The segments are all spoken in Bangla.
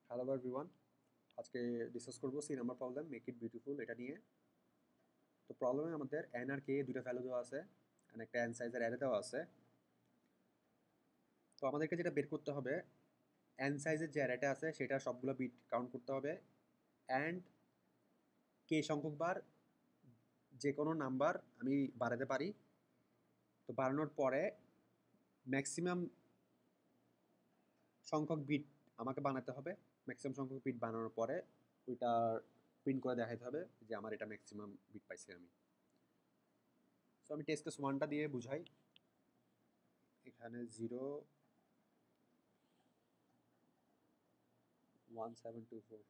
হ্যালো এভরিওয়ান, আজকে ডিসকাস করবো C number problem make it beautiful এটা নিয়ে। তো প্রবলেমে আমাদের এন আর কে দুটো ভ্যালু দেওয়া আছে, এন্ড একটা এন সাইজের অ্যারে দেওয়া আছে। তো আমাদেরকে যেটা বের করতে হবে, এন সাইজের যে অ্যারেটা আছে সেটা সবগুলো বিট কাউন্ট করতে হবে, অ্যান্ড কে সংখ্যক বার যে কোনো নাম্বার আমি বাড়াতে পারি। তো বাড়ানোর পরে ম্যাক্সিমাম সংখ্যক বিট আমাকে বানাতে হবে। ম্যাক্সিমাম সংখ্যক বিট বানানোর পরে ওইটা প্রিন্ট করে দেখাতে হবে যে আমার এটা ম্যাক্সিমাম বিট পাইছি আমি। সো আমি টেস্ট কেস ওয়ানটা দিয়ে বুঝাই। এখানে 0 1724।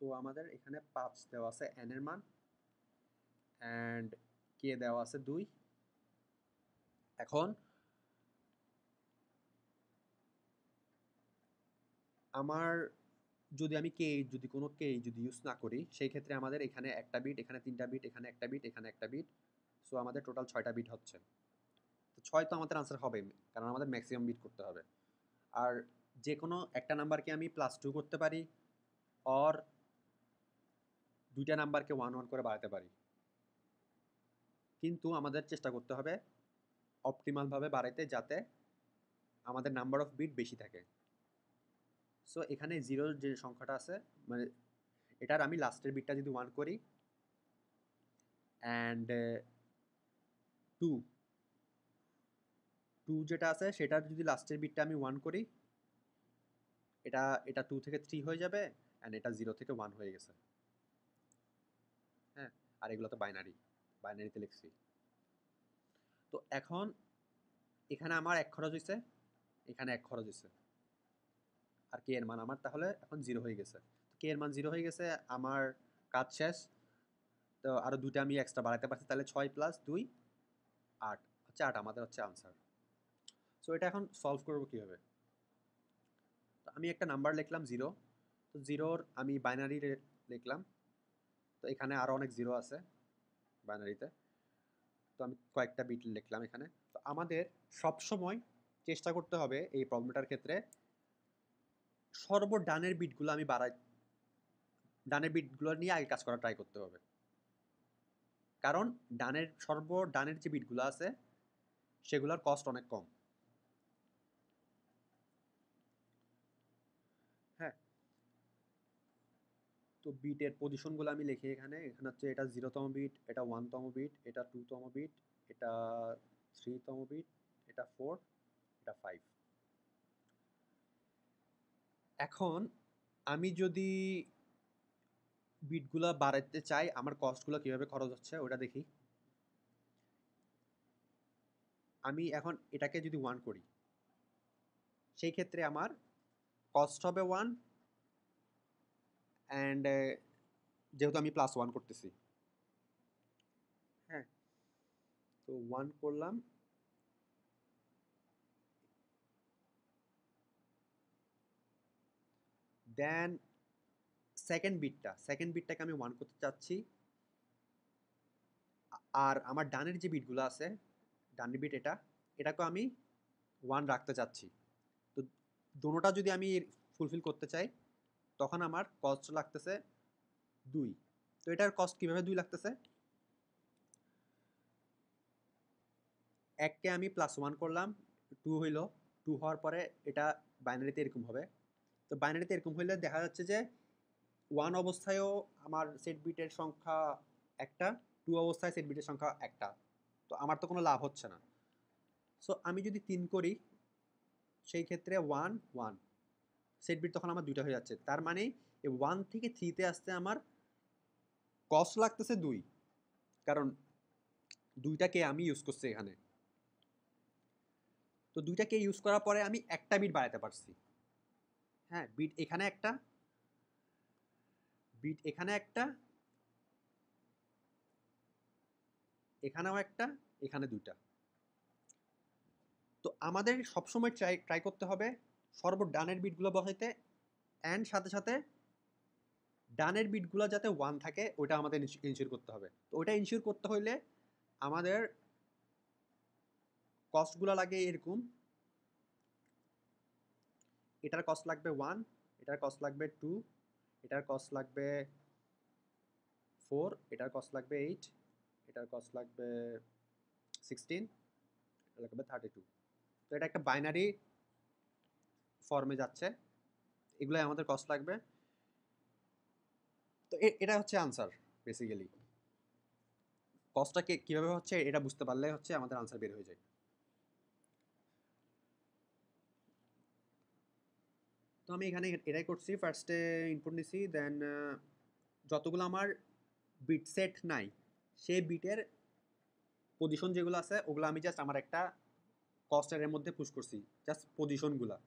তো আমাদের এখানে 5 দেওয়া আছে এন এর মান, অ্যান্ড কে দেওয়া আছে 2। এখন আমার যদি কোনো কে যদি ইউজ না করি, সেই ক্ষেত্রে আমাদের এখানে একটা বিট, এখানে 3টা বিট, এখানে একটা বিট, এখানে একটা বিট। সো আমাদের টোটাল 6টা বিট হচ্ছে। তো 6 তো আমাদের আনসার হবে, কারণ আমাদের ম্যাক্সিমাম বিট করতে হবে। আর যে কোনো একটা নাম্বারকে আমি +2 করতে পারি, অর দুইটা নাম্বারকে 1 1 করে বাড়াতে পারি। কিন্তু আমাদের চেষ্টা করতে হবে অপটিমালভাবে বাড়াইতে, যাতে আমাদের নাম্বার অফ বিট বেশি থাকে। সো এখানে জিরোর যে সংখ্যাটা আছে, মানে এটার আমি লাস্টের বিটটা যদি 1 করি, অ্যান্ড 2 2 যেটা আছে সেটার যদি লাস্টের বিটটা আমি 1 করি, এটা এটা 2 থেকে 3 হয়ে যাবে, অ্যান্ড এটা 0 থেকে 1 হয়ে গেছে। হ্যাঁ, আর এগুলো তো বাইনারিতে লিখছি। তো এখন এখানে আমার 1 খরচ হয়েছে, এখানে 1 খরচ হয়েছে, আর কে এর মান আমার তাহলে এখন 0 হয়ে গেছে। কে এর মান 0 হয়ে গেছে, আমার কাজ শেষ। তো আরও দুইটা আমি এক্সট্রা বাড়াতে পারছি, তাহলে 6 + 2 8 হচ্ছে 8 আমাদের হচ্ছে আনসার। সো এটা এখন সলভ করবো কীভাবে? তো আমি একটা নাম্বার লিখলাম 0। তো 0-র আমি বাইনারি লিখলাম। তো এখানে আরও অনেক 0 আছে বাইনারিতে। তো আমি কয়েকটা বিট লিখলাম এখানে। তো আমাদের সবসময় চেষ্টা করতে হবে এই প্রবলেমটার ক্ষেত্রে ডানের বিটগুলো নিয়ে আগে কাজ করা ট্রাই করতে হবে। কারণ ডানের যে বিটগুলো আছে সেগুলোর কস্ট অনেক কম। হ্যাঁ, তো বিটের পজিশনগুলো আমি লিখি এখানে। এখানে হচ্ছে এটা 0তম বিট, এটা 1তম বিট, এটা 2তম বিট, এটা 3তম বিট, এটা 4, এটা 5। এখন আমি যদি বিটগুলো বাড়াতে চাই, আমার কস্টগুলো কিভাবে খরচ হচ্ছে ওটা দেখি। আমি এখন এটাকে যদি 1 করি, সেই ক্ষেত্রে আমার কস্ট হবে 1, অ্যান্ড যেহেতু আমি +1 করতেছি। হ্যাঁ, তো 1 করলাম, দেন সেকেন্ড বিটটাকে আমি 1 করতে চাচ্ছি। আর আমার ডানের যে বিটগুলো আছে, ডানের বিট এটাকেও আমি 1 রাখতে চাচ্ছি। তো দোনোটা যদি আমি ফুলফিল করতে চাই, তখন আমার কস্ট লাগতেছে 2। তো এটার কস্ট কীভাবে 2 লাগতেছে? এককে আমি +1 করলাম, 2 হইল। 2 হওয়ার পরে এটা বাইনারিতে এরকম হবে। তো বাইনারিতে এরকম হইলে দেখা যাচ্ছে যে 1 অবস্থায়ও আমার সেট বিটের সংখ্যা একটা, 2 অবস্থায় সেট বিটের সংখ্যা একটা। তো আমার তো কোনো লাভ হচ্ছে না। সো আমি যদি 3 করি, সেই ক্ষেত্রে 1 1 সেট বিট তখন আমার 2টা হয়ে যাচ্ছে। তার মানে এই 1 থেকে 3-তে আসতে আমার কস্ট লাগতেছে 2, কারণ 2টাকে আমি ইউজ করছি এখানে। তো 2টাকে ইউজ করার পরে আমি একটা বিট বাড়াতে পারছি। হ্যাঁ, বিট এখানে একটা, বিট এখানে একটা, এখানেও একটা, এখানে 2টা। তো আমাদের সবসময় ট্রাই করতে হবে ডানের বিটগুলো বসাইতে, অ্যান্ড সাথে সাথে ডানের বিটগুলো যাতে 1 থাকে ওটা আমাদের ইনশিওর করতে হবে। তো ওটা ইনশিওর করতে হইলে আমাদের কস্টগুলো লাগে এরকম, এটার কস্ট লাগবে 1, এটার কস্ট লাগবে 2, এটার কস্ট লাগবে 4, এটার কস্ট লাগবে 8, এটার কস্ট লাগবে 16, এটা লাগবে 32। তো এটা একটা বাইনারি ফর্মে যাচ্ছে, এগুলাই আমাদের কস্ট লাগবে। তো এটা হচ্ছে আনসার বেসিক্যালি। কস্টটা কিভাবে হচ্ছে এটা বুঝতে পারলে হচ্ছে আমাদের আনসার বের হয়ে যায়। তো আমি এখানে এটাই করছি, ফার্স্টে ইনপুট নিছি, দেন যতগুলো আমার বিট সেট নাই সেই বিটের পজিশন যেগুলো আছে ওগুলো আমি জাস্ট আমার একটা কস্টের মধ্যে পুশ করছি, জাস্ট পজিশনগুলা।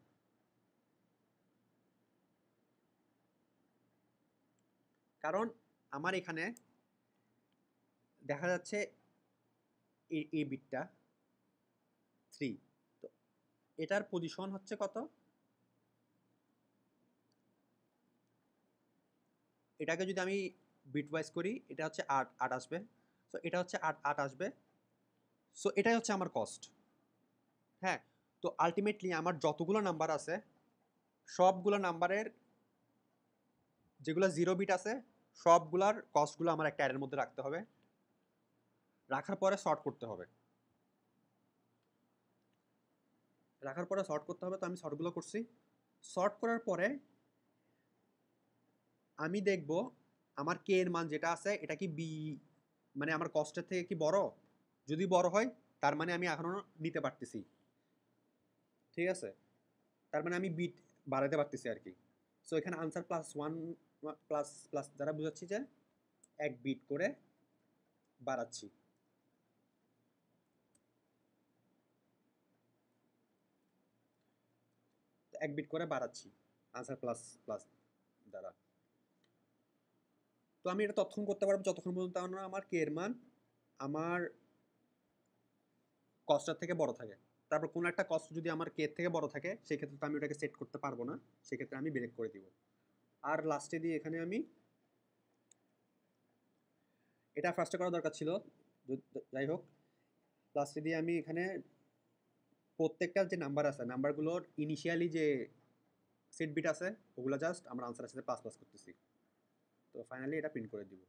কারণ আমার এখানে দেখা যাচ্ছে এই বিটটা 3, তো এটার পজিশন হচ্ছে কত, এটাকে যদি আমি বিট ওয়াইজ করি এটা হচ্ছে 8 আসবে, সো এটা হচ্ছে 8 আসবে, সো এটাই হচ্ছে আমার কস্ট। হ্যাঁ, তো আলটিমেটলি আমার যতগুলো নাম্বার আছে সবগুলো নাম্বারের যেগুলো 0 বিট আছে সবগুলার কস্টগুলো আমার একটা অ্যারের মধ্যে রাখতে হবে, রাখার পরে সর্ট করতে হবে, রাখার পরে সর্ট করতে হবে। তো আমি সর্টগুলো করছি, সর্ট করার পরে আমি দেখব আমার কে এর মান যেটা আছে এটা কি বি, মানে আমার কস্টের থেকে কি বড়, যদি বড় হয় তার মানে আমি এখনো নিতে পারতেছি, ঠিক আছে, তার মানে আমি বিট বাড়াতে পারতেছি আর কি। সো এখানে আনসার +1 প্লাস প্লাস দ্বারা বুঝাচ্ছি যে 1 বিট করে বাড়াচ্ছি। তো 1 বিট করে বাড়াচ্ছি আনসার প্লাস প্লাস দ্বারা। তো আমি এটা ততক্ষণ করতে পারবো যতক্ষণ পর্যন্ত আমার কে এর মান আমার কস্টটার থেকে বড় থাকে। তারপর কোনো একটা কস্ট যদি আমার কে থেকে বড় থাকে সেক্ষেত্রে তো আমি ওটাকে সেট করতে পারবো না, সেক্ষেত্রে আমি ব্রেক করে দিব। আর লাস্টে দিয়ে এখানে আমি এটা ফার্স্টে করা দরকার ছিল, যাই হোক লাস্টে দিয়ে আমি এখানে প্রত্যেকটা যে নাম্বার আছে নাম্বারগুলোর ইনিশিয়ালি যে সেট বিট আছে ওগুলো জাস্ট আমার আনসারের সাথে প্লাস প্লাস করতেছি। তো ফাইনালি এটা প্রিন্ট করে দিব।